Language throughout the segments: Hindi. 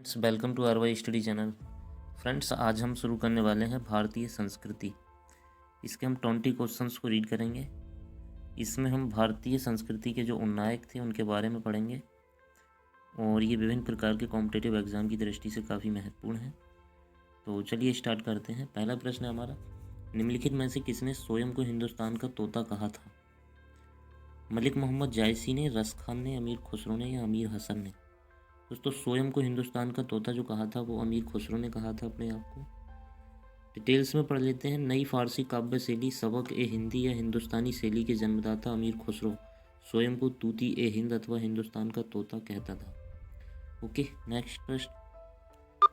Friends, welcome to R Y study channel. Friends, आज हम शुरू करने वाले हैं भारतीय संस्कृति। इसके हम 20 क्वेश्चंस को रीड करेंगे। इसमें हम भारतीय संस्कृति के जो उन्नायक थे उनके बारे में पढ़ेंगे और ये विभिन्न प्रकार के कॉम्पिटिटिव एग्जाम की दृष्टि से काफ़ी महत्वपूर्ण है। तो चलिए स्टार्ट करते हैं। पहला प्रश्न है हमारा, निम्नलिखित में से किसने स्वयं को हिंदुस्तान का तोता कहा था? मलिक मोहम्मद जायसी ने, रस खान ने, अमीर खुसरो ने या अमीर हसन ने? दोस्तों, स्वयं को हिंदुस्तान का तोता जो कहा था वो अमीर खुसरो ने कहा था अपने आप को। डिटेल्स में पढ़ लेते हैं। नई फारसी काव्य शैली सबक ए हिंदी या हिंदुस्तानी शैली के जन्मदाता अमीर खुसरो स्वयं को तूती ए हिंद अथवा हिंदुस्तान का तोता कहता था। ओके, नेक्स्ट प्रश्न,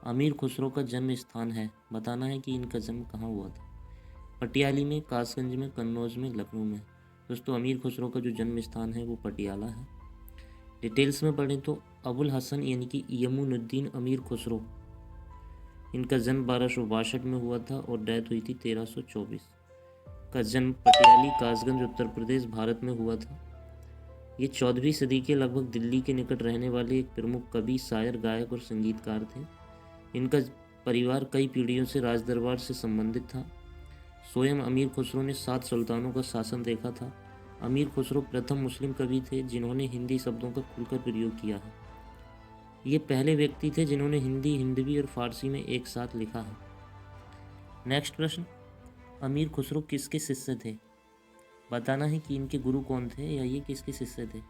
अमीर खुसरो का जन्म स्थान है, बताना है कि इनका जन्म कहाँ हुआ था। पटियाली में, कासगंज में, कन्नौज में, लखनऊ में? दोस्तों, अमीर खुसरो का जो जन्म स्थान है वो पटियाला है। डिटेल्स में पढ़ें तो अबुल हसन यानी कि यमुनुद्दीन अमीर खुसरो, इनका जन्म 1262 में हुआ था और डेथ हुई थी 1324। का जन्म पटियाली, कासगंज, उत्तर प्रदेश, भारत में हुआ था। ये 14वीं सदी के लगभग दिल्ली के निकट रहने वाले एक प्रमुख कवि, शायर, गायक और संगीतकार थे। इनका परिवार कई पीढ़ियों से राजदरबार से संबंधित था। स्वयं अमीर खुसरो ने 7 सुल्तानों का शासन देखा था। अमीर खुसरो प्रथम मुस्लिम कवि थे जिन्होंने हिंदी शब्दों का खुलकर प्रयोग किया है। ये पहले व्यक्ति थे जिन्होंने हिंदी, हिंदवी और फारसी में एक साथ लिखा है। नेक्स्ट प्रश्न, अमीर खुसरो किसके शिष्य थे? बताना है कि इनके गुरु कौन थे या ये किसके शिष्य थे।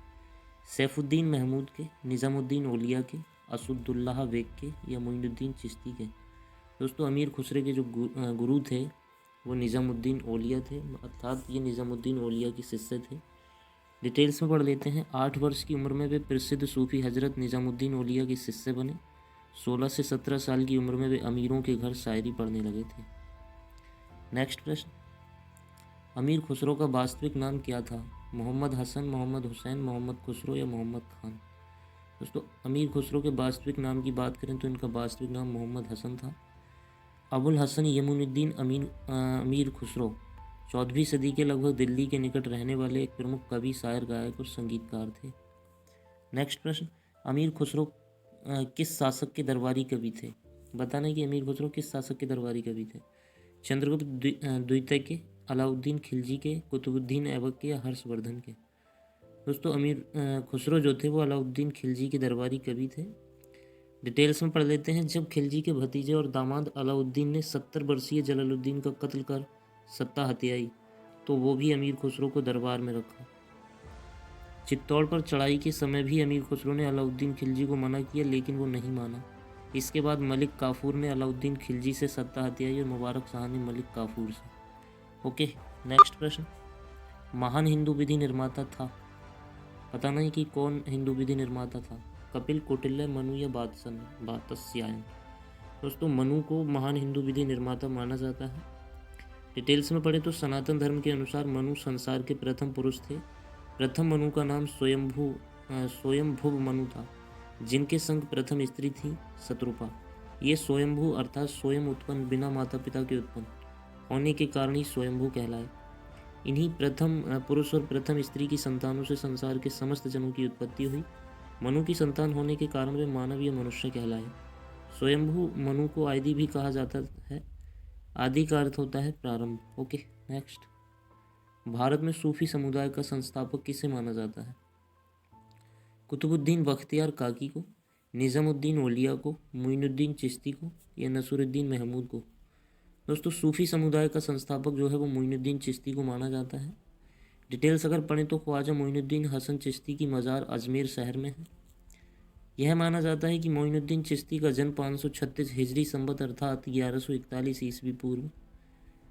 सैफुद्दीन महमूद के, निज़ामुद्दीन औलिया के, असदुल्लाह बेग के या मोइनुद्दीन चिश्ती के? दोस्तों, अमीर खुसरो के जो गुरु थे वो निज़ामुद्दीन औलिया थे, अर्थात ये निज़ामुद्दीन औलिया के शिष्य थे। डिटेल्स में पढ़ लेते हैं। 8 वर्ष की उम्र में वे प्रसिद्ध सूफी हजरत निज़ामुद्दीन औलिया के शिष्य बने। 16 से 17 साल की उम्र में वे अमीरों के घर शायरी पढ़ने लगे थे। नेक्स्ट प्रश्न, अमीर खुसरो का वास्तविक नाम क्या था? मोहम्मद हसन, मोहम्मद हुसैन, मोहम्मद खुसरो या मोहम्मद खान? दोस्तों, अमीर खुसरो के वास्तविक नाम की बात करें तो इनका वास्तविक नाम मोहम्मद हसन था। अबुल हसन यमुनुद्दीन अमीर खुसरो 14वीं सदी के लगभग दिल्ली के निकट रहने वाले एक प्रमुख कवि, शायर, गायक और संगीतकार थे। नेक्स्ट प्रश्न, अमीर खुसरो किस शासक के दरबारी कवि थे? बताना है कि अमीर खुसरो किस शासक के दरबारी कवि थे। चंद्रगुप्त द्वितीय के, अलाउद्दीन खिलजी के, कुतुबुद्दीन ऐबक के या हर्षवर्धन के? दोस्तों, अमीर खुसरो जो थे वो अलाउद्दीन खिलजी के दरबारी कवि थे। डिटेल्स में पढ़ लेते हैं। जब खिलजी के भतीजे और दामाद अलाउद्दीन ने 70 वर्षीय जलालुद्दीन का कत्ल कर सत्ता हथियाई तो वो भी अमीर खुसरो को दरबार में रखा। चित्तौड़ पर चढ़ाई के समय भी अमीर खुसरो ने अलाउद्दीन खिलजी को मना किया लेकिन वो नहीं माना। इसके बाद मलिक काफूर ने अलाउद्दीन खिलजी से सत्ता हथियाई और मुबारक शाह ने मलिक काफूर से। ओके, नेक्स्ट प्रश्न, महान हिंदू विधि निर्माता था, बताना है कि कौन हिंदू विधि निर्माता था। कपिल, कौटिल्य, मनु या वात्स्यायन? दोस्तों, मनु को महान हिंदू विधि निर्माता माना जाता है। डिटेल्स में पढ़े तो सनातन धर्म के अनुसार मनु संसार के प्रथम पुरुष थे। प्रथम मनु का नाम स्वयंभुव मनु था, जिनके संग प्रथम स्त्री थी शत्रुपा। ये स्वयंभू अर्थात स्वयं उत्पन्न, बिना माता पिता के उत्पन्न होने के कारण ही स्वयंभू कहलाए। इन्हीं प्रथम पुरुष और प्रथम स्त्री की संतानों से संसार के समस्त जनों की उत्पत्ति हुई। मनु की संतान होने के कारण वे मानव या मनुष्य कहलाए। स्वयंभू मनु को आदि भी कहा जाता है। आदि का अर्थ होता है प्रारंभ। ओके, नेक्स्ट, भारत में सूफी समुदाय का संस्थापक किसे माना जाता है? कुतुबुद्दीन बख्तियार काकी को, निज़ामुद्दीन औलिया को, मोइनुद्दीन चिश्ती को या नसीरुद्दीन महमूद को? दोस्तों, सूफी समुदाय का संस्थापक जो है वो मोइनुद्दीन चिश्ती को माना जाता है। डिटेल्स अगर पढ़ें तो ख्वाजा मोइनुद्दीन हसन चिश्ती की मज़ार अजमेर शहर में है। यह माना जाता है कि मोइनुद्दीन चिश्ती का जन्म 536 हिजरी संवत अर्थात 1141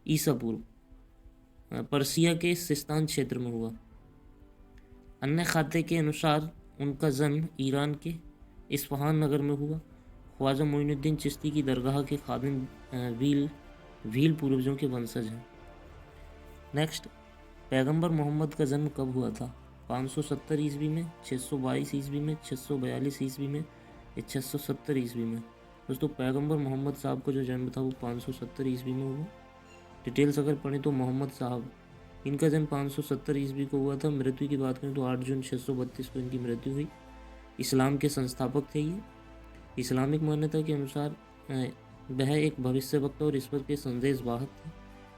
ईसा पूर्व पर्सिया के सिस्तान क्षेत्र में हुआ। अन्य खाते के अनुसार उनका जन्म ईरान के इस्फहान नगर में हुआ। ख्वाजा मोइनुद्दीन चिश्ती की दरगाह के खादिम भील पूर्वजों के वंशज हैं। नेक्स्ट, पैगंबर मोहम्मद का जन्म कब हुआ था? 570 ईस्वी में, 622 ईस्वी में, 642 ईस्वी में या 670 ईस्वी में? दोस्तों, पैगंबर मोहम्मद साहब का जो जन्म था वो 570 ईस्वी में हुआ। डिटेल्स अगर पढ़ें तो मोहम्मद साहब, इनका जन्म 570 ईस्वी को हुआ था। मृत्यु की बात करें तो 8 जून 632 को इनकी मृत्यु हुई। इस्लाम के संस्थापक थे ये। इस्लामिक मान्यता के अनुसार वह एक भविष्यवक्ता और ईश्वर के संदेश वाहक थे,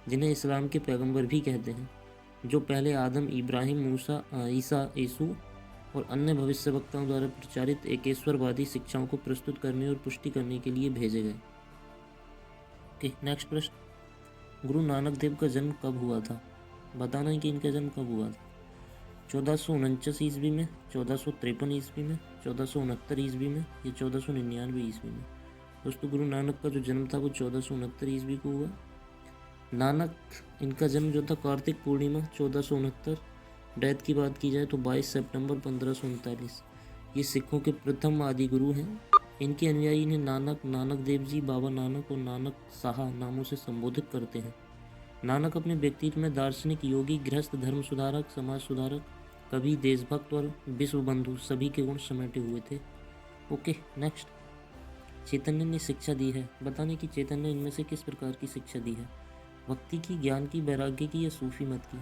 जिन्हें इस्लाम के पैगंबर भी कहते हैं, जो पहले आदम, इब्राहिम, मूसा, ईसा, यीशु और अन्य भविष्यवक्ताओं द्वारा प्रचारित एकेश्वरवादी शिक्षाओं को प्रस्तुत करने और पुष्टि करने के लिए भेजे गए। ओके, नेक्स्ट प्रश्न, गुरु नानक देव का जन्म कब हुआ था? बताना है कि इनका जन्म कब हुआ था। 1449 ईस्वी में, 1453 ईस्वी में, 1469 ईस्वी में या 1499 ईस्वी में। दोस्तों, गुरु नानक का जो जन्म था वो 1469 ईस्वी को हुआ। नानक, इनका जन्म जो था कार्तिक पूर्णिमा 1469। डेथ की बात की जाए तो 22 सितंबर 1539। ये सिखों के प्रथम आदि गुरु हैं। इनके अनुयायी इन्हें नानक, नानक देव जी, बाबा नानक और नानक साहा नामों से संबोधित करते हैं। नानक अपने व्यक्तित्व में दार्शनिक, योगी, गृहस्थ, धर्म सुधारक, समाज सुधारक, कवि, देशभक्त और विश्व बंधु सभी के गुण समेटे हुए थे। ओके, नेक्स्ट, चैतन्य ने शिक्षा दी है। बताने की चैतन्य इनमें से किस प्रकार की शिक्षा दी है? भक्ति की, ज्ञान की, वैराग्य की या सूफी मत की?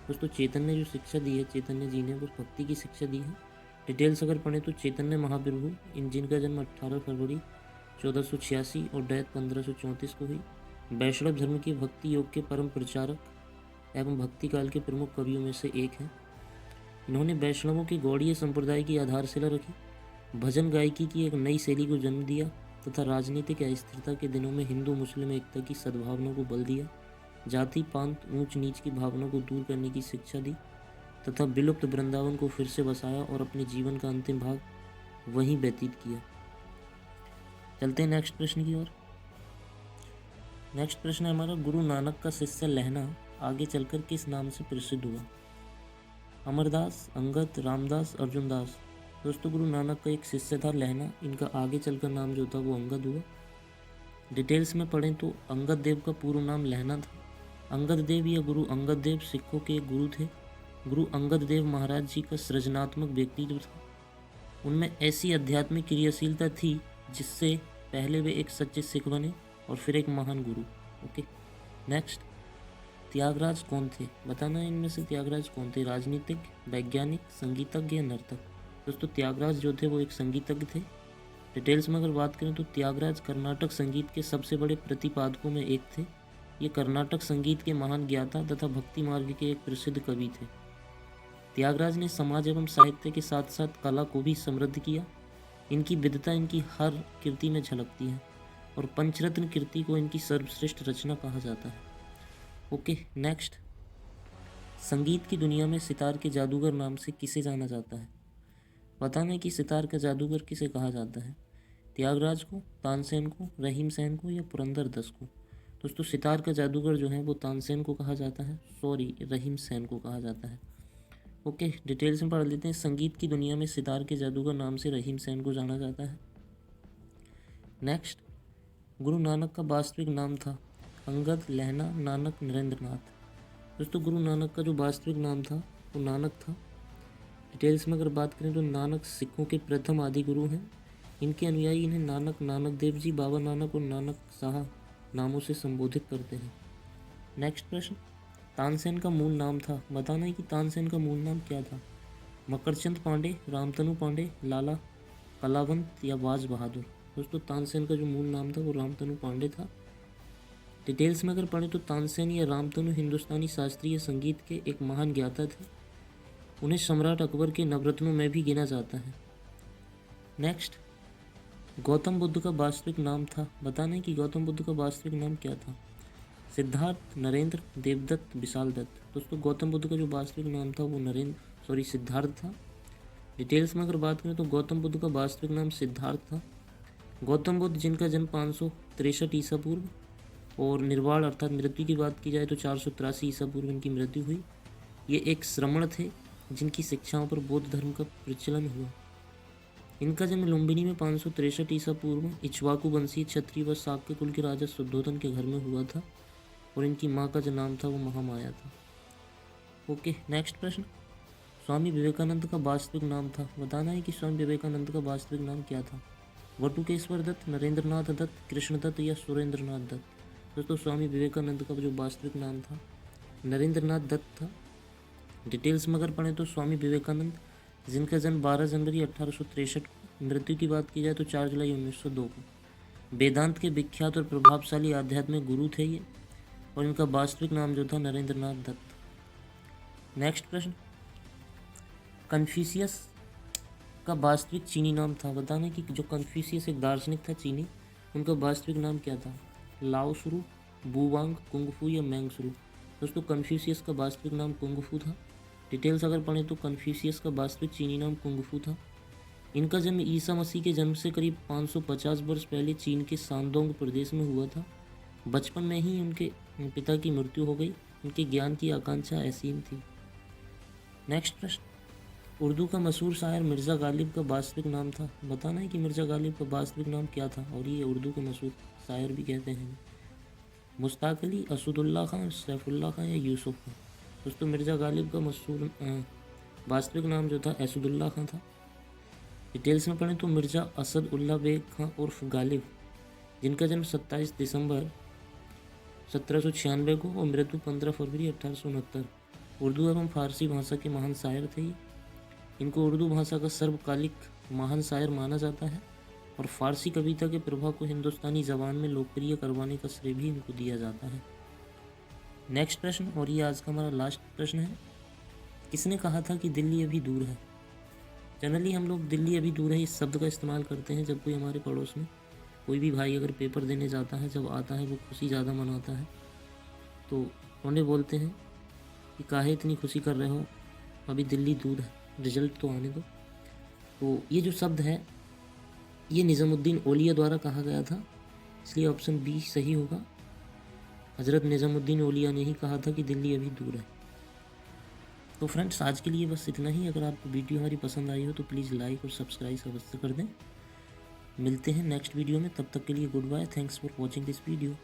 दोस्तों, चैतन्य जो शिक्षा दी है चैतन्य जी ने, वो भक्ति की शिक्षा दी है। डिटेल्स अगर पढ़ें तो चैतन्य महाप्रभु, जिनका जन्म 18 फरवरी 1486 और डेथ 1534 को हुई, वैष्णव धर्म की भक्ति योग के परम प्रचारक एवं भक्ति काल के प्रमुख कवियों में से एक हैं। इन्होंने वैष्णवों के गौड़ीय संप्रदाय की आधारशिला रखी, भजन गायकी की एक नई शैली को जन्म दिया तथा राजनीतिक अस्थिरता के दिनों में हिंदू मुस्लिम एकता की सद्भावना को बल दिया, जाति पांत ऊंच नीच की भावना को दूर करने की शिक्षा दी तथा विलुप्त वृंदावन को फिर से बसाया और अपने जीवन का अंतिम भाग वहीं व्यतीत किया। चलते हैं नेक्स्ट प्रश्न की ओर। नेक्स्ट प्रश्न है हमारा, गुरु नानक का शिष्य लहना आगे चलकर किस नाम से प्रसिद्ध हुआ? अमरदास, अंगद, रामदास, अर्जुनदास। दोस्तों, गुरु नानक का एक शिष्य था लहना, इनका आगे चलकर नाम जो था वो अंगद हुआ। डिटेल्स में पढ़ें तो अंगद देव का पूर्ण नाम लहना था। अंगद देव या गुरु अंगद देव सिखों के एक गुरु थे। गुरु अंगद देव महाराज जी का सृजनात्मक व्यक्तित्व था। उनमें ऐसी आध्यात्मिक क्रियाशीलता थी जिससे पहले वे एक सच्चे सिख बने और फिर एक महान गुरु। ओके, नेक्स्ट, त्यागराज कौन थे? बताना है इनमें से त्यागराज कौन थे? राजनीतिक, वैज्ञानिक, संगीतज्ञ या नर्तक? दोस्तों, त्यागराज जो थे वो एक संगीतज्ञ थे। डिटेल्स में अगर बात करें तो त्यागराज कर्नाटक संगीत के सबसे बड़े प्रतिपादकों में एक थे। ये कर्नाटक संगीत के महान ज्ञाता तथा भक्ति मार्ग के एक प्रसिद्ध कवि थे। त्यागराज ने समाज एवं साहित्य के साथ साथ कला को भी समृद्ध किया। इनकी विविधता इनकी हर कृति में झलकती है और पंचरत्न कृति को इनकी सर्वश्रेष्ठ रचना कहा जाता है। ओके, नेक्स्ट, संगीत की दुनिया में सितार के जादूगर नाम से किसे जाना जाता है? बताना है कि सितार का जादूगर किसे कहा जाता है? त्यागराज को, तानसेन को, रहीम सेन को या पुरंदरदास को? दोस्तों, सितार का जादूगर जो है वो तानसेन को कहा जाता है, रहीम सेन को कहा जाता है। ओके, डिटेल्स में पढ़ लेते हैं। संगीत की दुनिया में सितार के जादूगर नाम से रहीम सेन को जाना जाता है। नेक्स्ट, गुरु नानक का वास्तविक नाम था अंगद, लहना, नानक, नरेंद्रनाथ। दोस्तों, गुरु नानक का जो वास्तविक नाम था वो नानक था। डिटेल्स में अगर बात करें तो नानक सिखों के प्रथम आदि गुरु हैं। इनके अनुयायी इन्हें नानक, नानक देव जी, बाबा नानक और नानक साहा नामों से संबोधित करते हैं। नेक्स्ट प्रश्न, तानसेन का मूल नाम था। बताना है कि तानसेन का मूल नाम क्या था? मकरचंद पांडे, रामतनु पांडे, लाला कलावंत या बाज बहादुर? दोस्तों, तानसेन का जो मूल नाम था वो रामतनु पांडे था। डिटेल्स में अगर पढ़ें तो तानसेन या रामतनु हिंदुस्तानी शास्त्रीय संगीत के एक महान ज्ञाता थे। उन्हें सम्राट अकबर के नवरत्नों में भी गिना जाता है। नेक्स्ट, गौतम बुद्ध का वास्तविक नाम था। बताना है कि गौतम बुद्ध का वास्तविक नाम क्या था? सिद्धार्थ, नरेंद्र, देवदत्त, विशाल दत्त? दोस्तों, गौतम बुद्ध का जो वास्तविक नाम था वो सिद्धार्थ था। डिटेल्स में अगर बात करें तो गौतम बुद्ध का वास्तविक नाम सिद्धार्थ था। गौतम बुद्ध, जिनका जन्म 563 ईसा पूर्व और निर्वाण अर्थात मृत्यु की बात की जाए तो 483 ईसा पूर्व इनकी मृत्यु हुई। ये एक श्रमण थे जिनकी शिक्षाओं पर बौद्ध धर्म का प्रचलन हुआ। इनका जन्म लुम्बिनी में 563 ईसा पूर्व इक्ष्वाकु वंशीय क्षत्रिय व शाक्य कुल के राजा शुद्धोधन के घर में हुआ था और इनकी माँ का जो नाम था वो महामाया था। ओके, नेक्स्ट प्रश्न, स्वामी विवेकानंद का वास्तविक नाम था। बताना है कि स्वामी विवेकानंद का वास्तविक नाम क्या था? वटुकेश्वर दत्त, नरेंद्रनाथ दत्त, कृष्ण दत्त या सुरेंद्रनाथ दत्त? दोस्तों, स्वामी विवेकानंद का जो वास्तविक नाम था नरेंद्रनाथ दत्त था। डिटेल्स में अगर पढ़ें तो स्वामी विवेकानंद, जिनका जन्म 12 जनवरी 1863 मृत्यु की बात की जाए तो 4 जुलाई 1902 को। वेदांत के विख्यात और प्रभावशाली आध्यात्मिक गुरु थे ये, और इनका वास्तविक नाम जो था नरेंद्र नाथ दत्त। नेक्स्ट प्रश्न, कन्फ्यूशियस का वास्तविक चीनी नाम था। बताना कि जो कन्फ्यूशियस एक दार्शनिक था चीनी, उनका वास्तविक नाम क्या था? लाओ शुरू, बुवांग, कुंगफू या मैंगशुरू? दोस्तों कन्फ्यूशियस का वास्तविक नाम कुंगफू था। डिटेल्स अगर पढ़ें तो कन्फ्यूशियस का वास्तविक चीनी नाम कुंगफू था। इनका जन्म ईसा मसीह के जन्म से करीब 550 वर्ष पहले चीन के शानडोंग प्रदेश में हुआ था। बचपन में ही उनके पिता की मृत्यु हो गई। उनके ज्ञान की आकांक्षा असीम थी। नेक्स्ट प्रश्न, उर्दू का मशहूर शायर मिर्ज़ा गालिब का वास्तविक नाम था। बताना है कि मिर्ज़ा गालिब का वास्तविक नाम क्या था, और ये उर्दू के मशहूर शायर भी कहते हैं। मुश्ताक अली, असदुल्ला खान, सैफुल्ला खान या यूसुफ खान? दोस्तों मिर्ज़ा गालिब का मशहूर वास्तविक नाम जो था असदुल्ला खान था। डिटेल्स में पढ़ें तो मिर्ज़ा असद उल्ला बेग खान उर्फ गालिब, जिनका जन्म 27 दिसंबर 1796 को और मृत्यु 15 फरवरी 1869, उर्दू एवं फारसी भाषा के महान शायर थे। इनको उर्दू भाषा का सर्वकालिक महान शायर माना जाता है, और फारसी कविता के प्रभाव को हिंदुस्तानी ज़बान में लोकप्रिय करवाने का श्रेय भी इनको दिया जाता है। नेक्स्ट प्रश्न, और ये आज का हमारा लास्ट प्रश्न है, किसने कहा था कि दिल्ली अभी दूर है? जनरली हम लोग दिल्ली अभी दूर है इस शब्द का इस्तेमाल करते हैं जब कोई हमारे पड़ोस में कोई भी भाई अगर पेपर देने जाता है, जब आता है वो खुशी ज़्यादा मनाता है, तो उन्हें बोलते हैं कि काहे इतनी खुशी कर रहे हो, अभी दिल्ली दूर है, रिजल्ट तो आने दो। तो ये जो शब्द है ये निज़ामुद्दीन औलिया द्वारा कहा गया था, इसलिए ऑप्शन बी सही होगा। हज़रत निज़ामुद्दीन औलिया ने ही कहा था कि दिल्ली अभी दूर है। तो फ्रेंड्स आज के लिए बस इतना ही। अगर आपको वीडियो हमारी पसंद आई हो तो प्लीज़ लाइक और सब्सक्राइब अवश्य कर दें। मिलते हैं नेक्स्ट वीडियो में, तब तक के लिए goodbye. Thanks for watching this video.